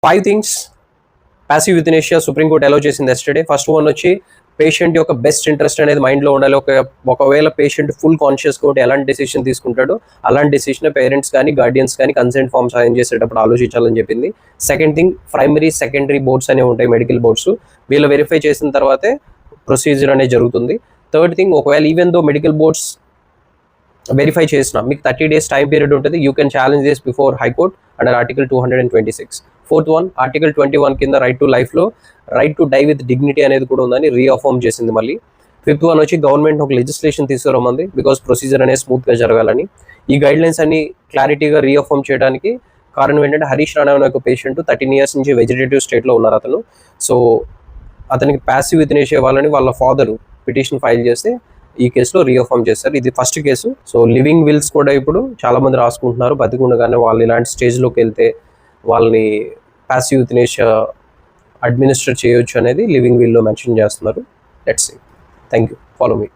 5 things passive యూథనేషియా supreme court allow చేసింది yesterday. First one వచ్చి patient యొక్క బెస్ట్ ఇంట్రెస్ట్ అనేది మైండ్లో ఉండాలి. ఒకవేళ పేషెంట్ ఫుల్ కాన్షియస్గా ఉంటే ఎలాంటి డెసిషన్ తీసుకుంటాడో అలాంటి డెసిషన్ పేరెంట్స్ కానీ గార్డియన్స్ కానీ కన్సెంట్ ఫామ్ సైన్ చేసేటప్పుడు ఆలోచించాలని చెప్పింది. Second thing, primary secondary boards అనేవి ఉంటాయి, మెడికల్ బోర్డ్స్, వీళ్ళు వెరిఫై చేసిన తర్వాతే ప్రొసీజర్ అనేది జరుగుతుంది. థర్డ్ థింగ్, ఒకవేళ even though medical boards verify చేసిన మీకు 30 days టైం పీరియడ్ ఉంటుంది. You can challenge this before high court under article 226. Fourth one, article 21 కింద రైట్ టు లైఫ్లో right to die with dignity అనేది కూడా ఉందని రీఅఫర్మ్ చేసింది మళ్ళీ. ఫిఫ్త్ వన్ వచ్చి గవర్నమెంట్ ఒక లెజిస్లేషన్ తీసుకురమ్మంది బికాస్ ప్రొసీజర్ అనేది స్మూత్గా జరగాలని. ఈ గైడ్ లైన్స్ అన్ని క్లారిటీగా రీఅఫర్మ్ చేయడానికి కారణం ఏంటంటే హరీష్ రాణా అనే ఒక పేషెంట్ 13 years నుంచి వెజిటేటివ్ స్టేట్లో ఉన్నారు అతను. సో అతనికి ప్యాసివ్ యూథనేషియా ఇవ్వాలని వాళ్ళ ఫాదర్ పిటిషన్ ఫైల్ చేస్తే ఈ కేసులో రీఅఫర్మ్ చేస్తారు. ఇది first case. So living wills కూడా ఇప్పుడు చాలా మంది రాసుకుంటున్నారు. బతికుండగానే వాళ్ళు ఇలాంటి స్టేజ్లోకి వెళ్తే వాళ్ళని ప్యాసివ్ యూథనేషియా అడ్మినిస్టర్ చేయొచ్చు అనేది లివింగ్ విల్లో మెన్షన్ చేస్తున్నారు. Let's see. Thank you. Follow me.